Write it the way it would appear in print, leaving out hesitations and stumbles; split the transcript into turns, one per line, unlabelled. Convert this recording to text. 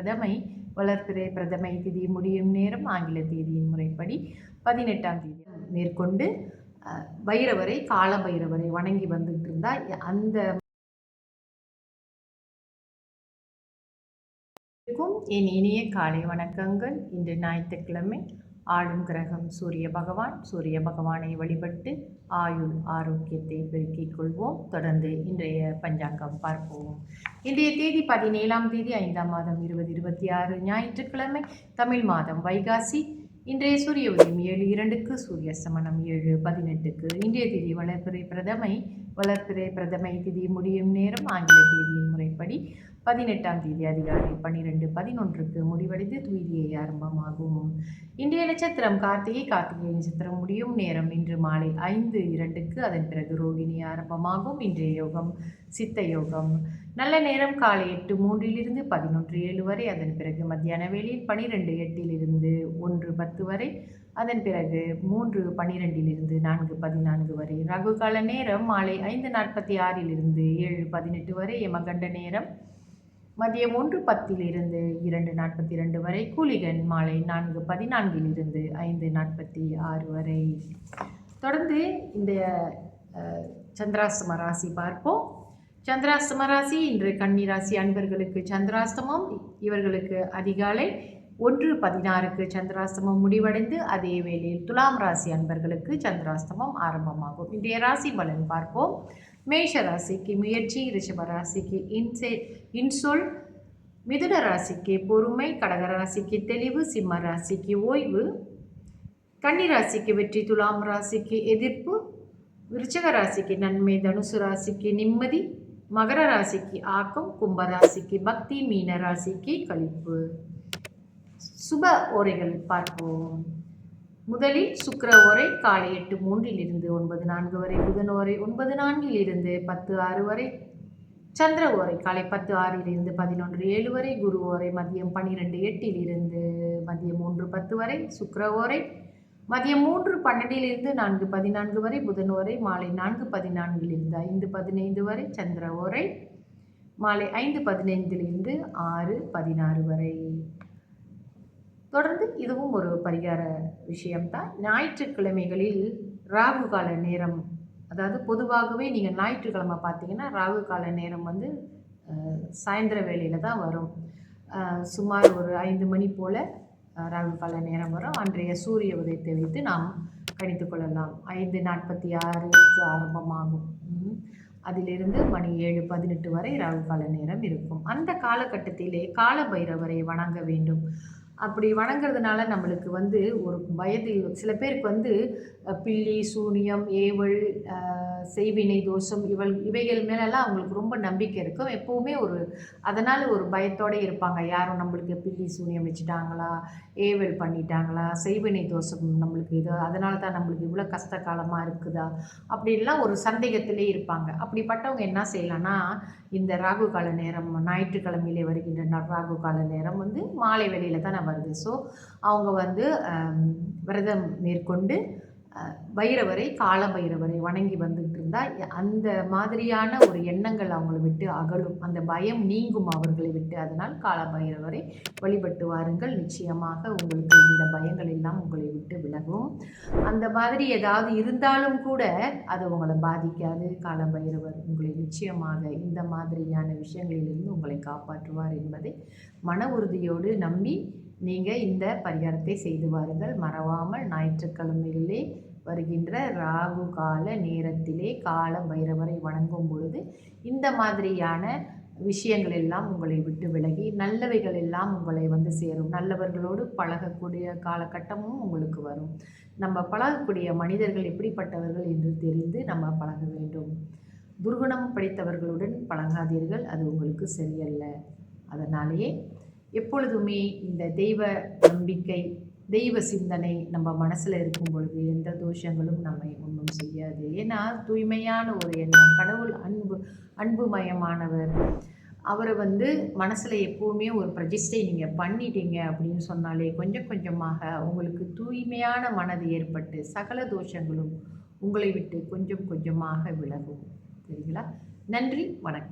பிரதமை வளர்பிறை பிரதமை திதி முடியும் நேரம் ஆங்கில தேதியின் முறைப்படி 18ஆம் தேதி மேற்கொண்டு பைரவரை கால பைரவரை வணங்கி வந்துட்டு இருந்தா அந்த என் இனிய காலை வணக்கங்கள். இன்று ஞாயிற்றுக்கிழமை. ஆளும் கிரகம் சூரிய பகவான். சூரிய பகவானை வழிபட்டு ஆயுள் ஆரோக்கியத்தை பெருக்கிக் கொள்வோம். தொடர்ந்து இன்றைய பஞ்சாங்கம் பார்ப்போம். இன்றைய தேதி 17ஆம் தேதி 5ஆம் மாதம் 2026 ஞாயிற்றுக்கிழமை. தமிழ் மாதம் வைகாசி. இன்றைய சூரிய உதயம் 7:02க்கு, சூரிய அஸ்தமனம் 7:18க்கு. இன்றைய தேதி வளர்பிறை பிரதமை திதி முடியும் நேரம் ஆங்கில தேதியின் முறைப்படி 18ஆம் தேதி அதிகாலை 12:11க்கு முடிவடைந்து துவிதியை ஆரம்பமாகும். இன்றைய நட்சத்திரம் கார்த்திகை. கார்த்திகை நட்சத்திரம் முடியும் நேரம் இன்று மாலை 5:02க்கு. அதன் பிறகு ரோகிணி ஆரம்பமாகும். இன்றைய யோகம் சித்த யோகம். நல்ல நேரம் காலை 8:03 11:07 வரை. அதன் பிறகு மத்தியான வேளையில் 12:08 1:10 வரை. அதன் பிறகு 3:12 4:14 வரை. ராகு கால நேரம் மாலை 5:46 7:18 வரை. யமகண்ட நேரம் மதியம் 1:10 2:42 வரை. கூலிகன் மாலை 4:14 5:46 வரை. தொடர்ந்து இந்த சந்திராஷ்டம ராசி பார்ப்போம். சந்திராஷ்டம ராசி இன்று கன்னி ராசி அன்பர்களுக்கு சந்திராஷ்டமம். இவர்களுக்கு அதிகாலை 1:16க்கு சந்திராஷ்டமம் முடிவடைந்து அதே வேளையில் துலாம் ராசி அன்பர்களுக்கு சந்திராஷ்டமம் ஆரம்பமாகும். இன்றைய ராசி பலன் பார்ப்போம். மேஷ ராசிக்கு முயற்சி, ரிஷப ராசிக்கு இன்சொல், மிதுன ராசிக்கு பொறுமை, கடக ராசிக்கு தெளிவு, சிம்ம ராசிக்கு ஓய்வு, கன்னி ராசிக்கு வெற்றி, துலாம் ராசிக்கு எதிர்ப்பு, விருச்சக ராசிக்கு நன்மை, தனுசு ராசிக்கு நிம்மதி, மகர ராசிக்கு ஆக்கம், கும்ப ராசிக்கு பக்தி, மீன ராசிக்கு களிப்பு. சுப ஓரைகள் பார்ப்போம். முதலில் சுக்கிர ஓரை காலை 8:03 9:04 வரை. புதன் ஓரை 9:04 10:06 வரை. சந்திர ஓரை காலை 10:06 11:07 வரை. குரு ஓரை மதியம் 12:08 மதியம் 1:10 வரை. சுக்கிர ஓரை மதியம் 3:12 4:14 வரை. புதன் ஓரை மாலை 4:14 5:15 வரை. சந்திர ஓரை மாலை 5:15 6:16 வரை. தொடர்ந்து இதுவும் ஒரு பரிகார விஷயம்தான். ஞாயிற்றுக்கிழமைகளில் ராகு கால நேரம், அதாவது பொதுவாகவே நீங்கள் ஞாயிற்றுக்கிழமை பார்த்தீங்கன்னா ராகு கால நேரம் சாயந்தர வேளையில் தான் வரும். சுமார் ஒரு 5 மணி போல் ராகு கால நேரம் வரும். அன்றைய சூரிய உதயத்தை வைத்து நாம் கணித்து கொள்ளலாம். 5:46க்கு ஆரம்பமாகும். அதிலிருந்து மணி 7:18 வரை ராகு கால நேரம் இருக்கும். அந்த காலகட்டத்திலே கால பைரவரை வணங்க வேண்டும். அப்படி வணங்குறதுனால நம்மளுக்கு ஒரு பயத்தில் சில பேருக்கு பில்லி சூனியம் ஏவல் செய்வினை தோஷம் இவைகள் மேலெல்லாம் அவங்களுக்கு ரொம்ப நம்பிக்கை இருக்கும். எப்போவுமே அதனால் ஒரு பயத்தோடு இருப்பாங்க. யாரும் நம்மளுக்கு பில்லி சூனியம் வச்சுட்டாங்களா, ஏவல் பண்ணிட்டாங்களா, செய்வினை தோஷம் நம்மளுக்கு இது, அதனால தான் நம்மளுக்கு இவ்வளோ கஷ்ட காலமாக இருக்குதா அப்படின்லாம் ஒரு சந்தேகத்திலே இருப்பாங்க. அப்படிப்பட்டவங்க என்ன செய்யலாம்னா, இந்த ராகு கால நேரம் ஞாயிற்றுக்கிழமையிலே வருகின்ற ராகு கால நேரம் மாலை வேளையில் தான் வருது. ஸோ அவங்க விரதம் மேற்கொண்டு பைரவரை கால பைரவரை வணங்கி வந்துட்டு இருந்தால் அந்த மாதிரியான ஒரு எண்ணங்கள் அவங்களை விட்டு அகலும். அந்த பயம் நீங்கும் அவர்களை விட்டு. அதனால் கால பைரவரை வழிபட்டு வாருங்கள். நிச்சயமாக உங்களுக்கு இந்த பயங்கள் எல்லாம் உங்களை விட்டு விலகும். அந்த மாதிரி ஏதாவது இருந்தாலும் கூட அது உங்களை பாதிக்காது. கால பைரவர் உங்களை நிச்சயமாக இந்த மாதிரியான விஷயங்களிலிருந்து உங்களை காப்பாற்றுவார் என்பதை மன உறுதியோடு நம்பி நீங்கள் இந்த பரிகாரத்தை செய்து வாருங்கள். மறவாமல் ஞாயிற்றுக்கிழமையிலே வருகின்ற ராகு கால நேரத்திலே கால பைரவரை வணங்கும் பொழுது இந்த மாதிரியான விஷயங்கள் எல்லாம் உங்களை விட்டு விலகி நல்லவைகள் எல்லாம் உங்களை சேரும். நல்லவர்களோடு பழகக்கூடிய காலகட்டமும் உங்களுக்கு வரும். நம்ம பழகக்கூடிய மனிதர்கள் எப்படிப்பட்டவர்கள் என்று தெரிந்து நம்ம பழக வேண்டும். துர்குணம் படைத்தவர்களுடன் பழகாதீர்கள், அது உங்களுக்கு சரியல்ல. அதனாலேயே எப்பொழுதுமே இந்த தெய்வ நம்பிக்கை, தெய்வ சிந்தனை நம்ம மனசில் இருக்கும் பொழுது எந்த தோஷங்களும் நம்மை ஒன்றும் செய்யாது. ஏன்னா தூய்மையான ஒரு எண்ணம், கடவுள் அன்புமயமானவர். அவரை மனசில் எப்போவுமே ஒரு பிரதிஷ்டை நீங்கள் பண்ணிட்டீங்க அப்படின்னு சொன்னாலே கொஞ்சம் கொஞ்சமாக உங்களுக்கு தூய்மையான மனது ஏற்பட்டு சகல தோஷங்களும் உங்களை விட்டு கொஞ்சம் கொஞ்சமாக விலகும். சரிங்களா? நன்றி, வணக்கம்.